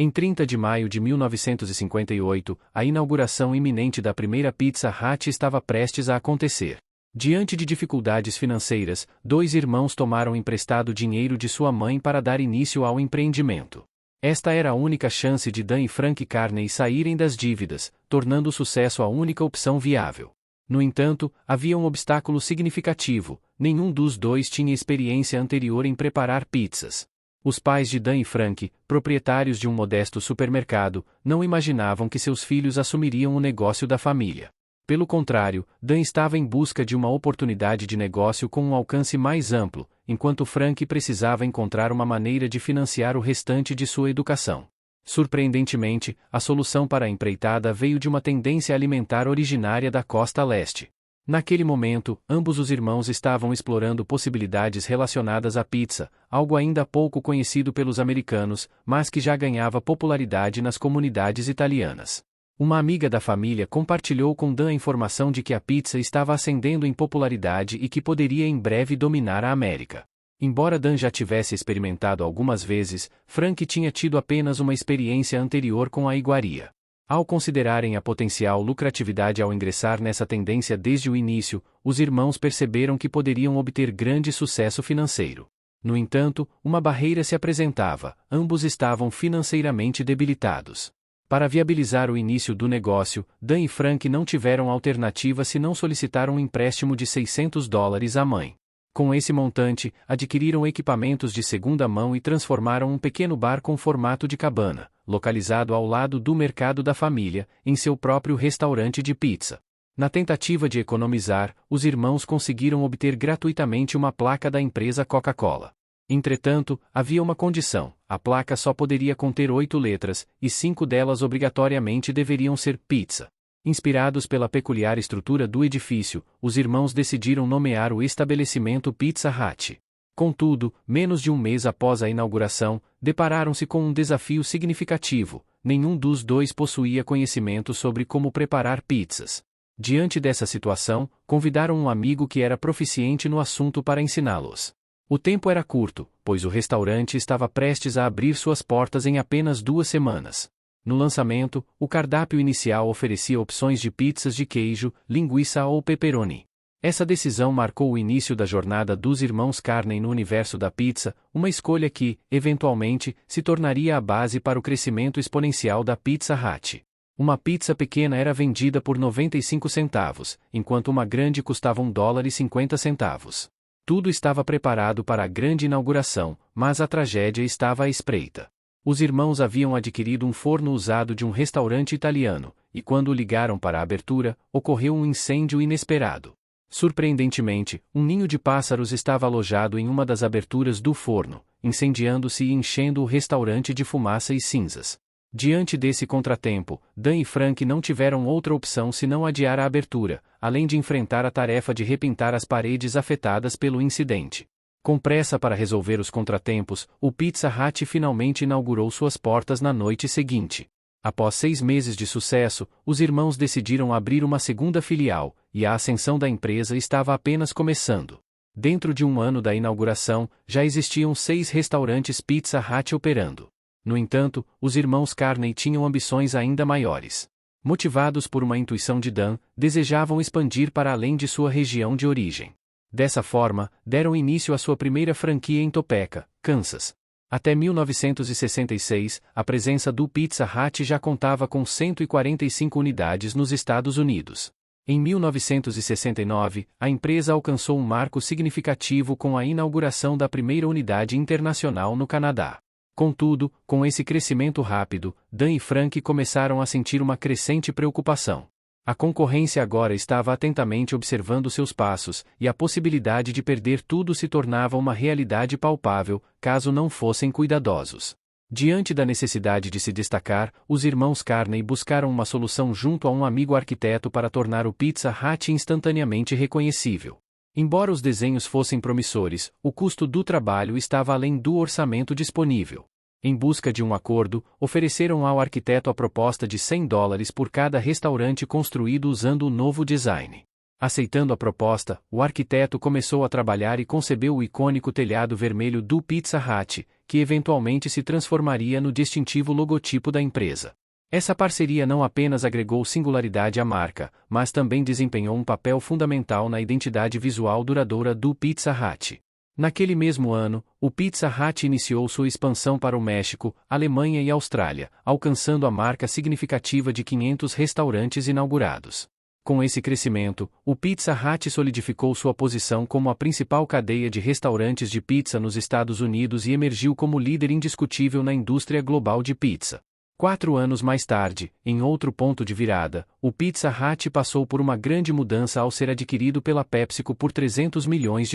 Em 30 de maio de 1958, a inauguração iminente da primeira Pizza Hut estava prestes a acontecer. Diante de dificuldades financeiras, dois irmãos tomaram emprestado dinheiro de sua mãe para dar início ao empreendimento. Esta era a única chance de Dan e Frank Carney saírem das dívidas, tornando o sucesso a única opção viável. No entanto, havia um obstáculo significativo: nenhum dos dois tinha experiência anterior em preparar pizzas. Os pais de Dan e Frank, proprietários de um modesto supermercado, não imaginavam que seus filhos assumiriam o negócio da família. Pelo contrário, Dan estava em busca de uma oportunidade de negócio com um alcance mais amplo, enquanto Frank precisava encontrar uma maneira de financiar o restante de sua educação. Surpreendentemente, a solução para a empreitada veio de uma tendência alimentar originária da costa leste. Naquele momento, ambos os irmãos estavam explorando possibilidades relacionadas à pizza, algo ainda pouco conhecido pelos americanos, mas que já ganhava popularidade nas comunidades italianas. Uma amiga da família compartilhou com Dan a informação de que a pizza estava ascendendo em popularidade e que poderia em breve dominar a América. Embora Dan já tivesse experimentado algumas vezes, Frank tinha tido apenas uma experiência anterior com a iguaria. Ao considerarem a potencial lucratividade ao ingressar nessa tendência desde o início, os irmãos perceberam que poderiam obter grande sucesso financeiro. No entanto, uma barreira se apresentava: ambos estavam financeiramente debilitados. Para viabilizar o início do negócio, Dan e Frank não tiveram alternativa senão solicitar um empréstimo de $600 à mãe. Com esse montante, adquiriram equipamentos de segunda mão e transformaram um pequeno bar com formato de cabana, localizado ao lado do mercado da família, em seu próprio restaurante de pizza. Na tentativa de economizar, os irmãos conseguiram obter gratuitamente uma placa da empresa Coca-Cola. Entretanto, havia uma condição: a placa só poderia conter 8 letras, e 5 delas obrigatoriamente deveriam ser pizza. Inspirados pela peculiar estrutura do edifício, os irmãos decidiram nomear o estabelecimento Pizza Hut. Contudo, menos de um mês após a inauguração, depararam-se com um desafio significativo: nenhum dos dois possuía conhecimento sobre como preparar pizzas. Diante dessa situação, convidaram um amigo que era proficiente no assunto para ensiná-los. O tempo era curto, pois o restaurante estava prestes a abrir suas portas em apenas 2 semanas. No lançamento, o cardápio inicial oferecia opções de pizzas de queijo, linguiça ou pepperoni. Essa decisão marcou o início da jornada dos irmãos Carney no universo da pizza, uma escolha que, eventualmente, se tornaria a base para o crescimento exponencial da Pizza Hut. Uma pizza pequena era vendida por 95 centavos, enquanto uma grande custava $1,50. Tudo estava preparado para a grande inauguração, mas a tragédia estava à espreita. Os irmãos haviam adquirido um forno usado de um restaurante italiano, e quando o ligaram para a abertura, ocorreu um incêndio inesperado. Surpreendentemente, um ninho de pássaros estava alojado em uma das aberturas do forno, incendiando-se e enchendo o restaurante de fumaça e cinzas. Diante desse contratempo, Dan e Frank não tiveram outra opção senão adiar a abertura, além de enfrentar a tarefa de repintar as paredes afetadas pelo incidente. Com pressa para resolver os contratempos, o Pizza Hut finalmente inaugurou suas portas na noite seguinte. Após 6 meses de sucesso, os irmãos decidiram abrir uma segunda filial, e a ascensão da empresa estava apenas começando. Dentro de um ano da inauguração, já existiam 6 restaurantes Pizza Hut operando. No entanto, os irmãos Carney tinham ambições ainda maiores. Motivados por uma intuição de Dan, desejavam expandir para além de sua região de origem. Dessa forma, deram início à sua primeira franquia em Topeka, Kansas. Até 1966, a presença do Pizza Hut já contava com 145 unidades nos Estados Unidos. Em 1969, a empresa alcançou um marco significativo com a inauguração da primeira unidade internacional no Canadá. Contudo, com esse crescimento rápido, Dan e Frank começaram a sentir uma crescente preocupação. A concorrência agora estava atentamente observando seus passos, e a possibilidade de perder tudo se tornava uma realidade palpável, caso não fossem cuidadosos. Diante da necessidade de se destacar, os irmãos Carney buscaram uma solução junto a um amigo arquiteto para tornar o Pizza Hut instantaneamente reconhecível. Embora os desenhos fossem promissores, o custo do trabalho estava além do orçamento disponível. Em busca de um acordo, ofereceram ao arquiteto a proposta de $100 por cada restaurante construído usando o novo design. Aceitando a proposta, o arquiteto começou a trabalhar e concebeu o icônico telhado vermelho do Pizza Hut, que eventualmente se transformaria no distintivo logotipo da empresa. Essa parceria não apenas agregou singularidade à marca, mas também desempenhou um papel fundamental na identidade visual duradoura do Pizza Hut. Naquele mesmo ano, o Pizza Hut iniciou sua expansão para o México, Alemanha e Austrália, alcançando a marca significativa de 500 restaurantes inaugurados. Com esse crescimento, o Pizza Hut solidificou sua posição como a principal cadeia de restaurantes de pizza nos Estados Unidos e emergiu como líder indiscutível na indústria global de pizza. 4 anos mais tarde, em outro ponto de virada, o Pizza Hut passou por uma grande mudança ao ser adquirido pela PepsiCo por $300 milhões.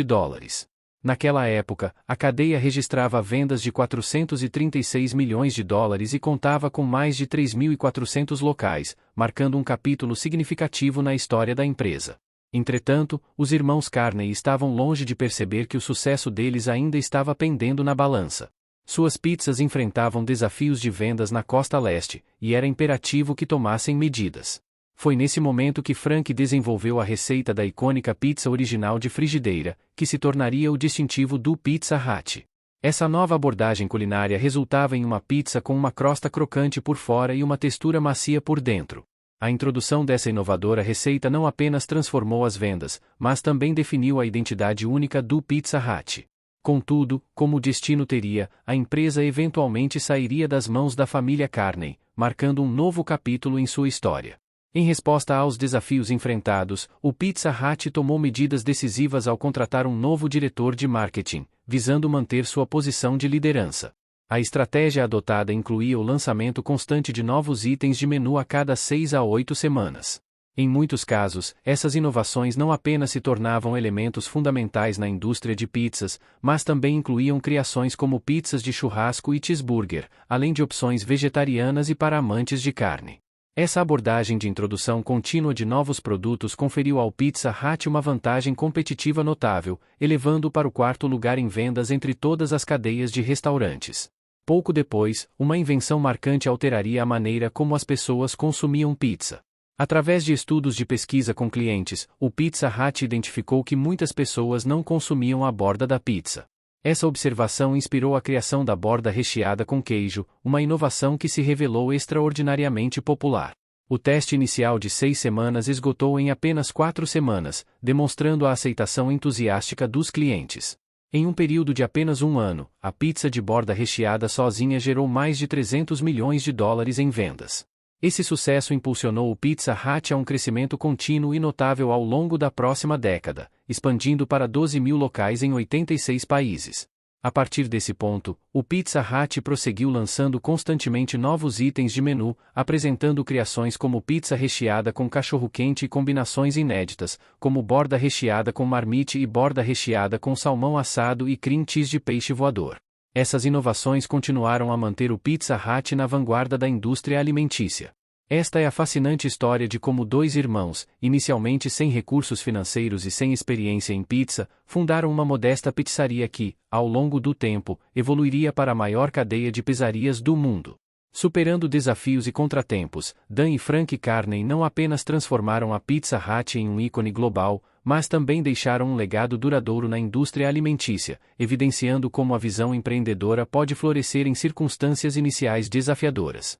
Naquela época, a cadeia registrava vendas de $436 milhões e contava com mais de 3.400 locais, marcando um capítulo significativo na história da empresa. Entretanto, os irmãos Carney estavam longe de perceber que o sucesso deles ainda estava pendendo na balança. Suas pizzas enfrentavam desafios de vendas na costa leste, e era imperativo que tomassem medidas. Foi nesse momento que Frank desenvolveu a receita da icônica pizza original de frigideira, que se tornaria o distintivo do Pizza Hut. Essa nova abordagem culinária resultava em uma pizza com uma crosta crocante por fora e uma textura macia por dentro. A introdução dessa inovadora receita não apenas transformou as vendas, mas também definiu a identidade única do Pizza Hut. Contudo, como o destino teria, a empresa eventualmente sairia das mãos da família Carney, marcando um novo capítulo em sua história. Em resposta aos desafios enfrentados, o Pizza Hut tomou medidas decisivas ao contratar um novo diretor de marketing, visando manter sua posição de liderança. A estratégia adotada incluía o lançamento constante de novos itens de menu a cada 6 a 8 semanas. Em muitos casos, essas inovações não apenas se tornavam elementos fundamentais na indústria de pizzas, mas também incluíam criações como pizzas de churrasco e cheeseburger, além de opções vegetarianas e para amantes de carne. Essa abordagem de introdução contínua de novos produtos conferiu ao Pizza Hut uma vantagem competitiva notável, elevando-o para o 4º lugar em vendas entre todas as cadeias de restaurantes. Pouco depois, uma invenção marcante alteraria a maneira como as pessoas consumiam pizza. Através de estudos de pesquisa com clientes, o Pizza Hut identificou que muitas pessoas não consumiam a borda da pizza. Essa observação inspirou a criação da borda recheada com queijo, uma inovação que se revelou extraordinariamente popular. O teste inicial de 6 semanas esgotou em apenas 4 semanas, demonstrando a aceitação entusiástica dos clientes. Em um período de apenas um ano, a pizza de borda recheada sozinha gerou mais de $300 milhões em vendas. Esse sucesso impulsionou o Pizza Hut a um crescimento contínuo e notável ao longo da próxima década, expandindo para 12 mil locais em 86 países. A partir desse ponto, o Pizza Hut prosseguiu lançando constantemente novos itens de menu, apresentando criações como pizza recheada com cachorro-quente e combinações inéditas, como borda recheada com marmite e borda recheada com salmão assado e cream cheese de peixe voador. Essas inovações continuaram a manter o Pizza Hut na vanguarda da indústria alimentícia. Esta é a fascinante história de como 2 irmãos, inicialmente sem recursos financeiros e sem experiência em pizza, fundaram uma modesta pizzaria que, ao longo do tempo, evoluiria para a maior cadeia de pizzarias do mundo. Superando desafios e contratempos, Dan e Frank Carney não apenas transformaram a Pizza Hut em um ícone global, mas também deixaram um legado duradouro na indústria alimentícia, evidenciando como a visão empreendedora pode florescer em circunstâncias iniciais desafiadoras.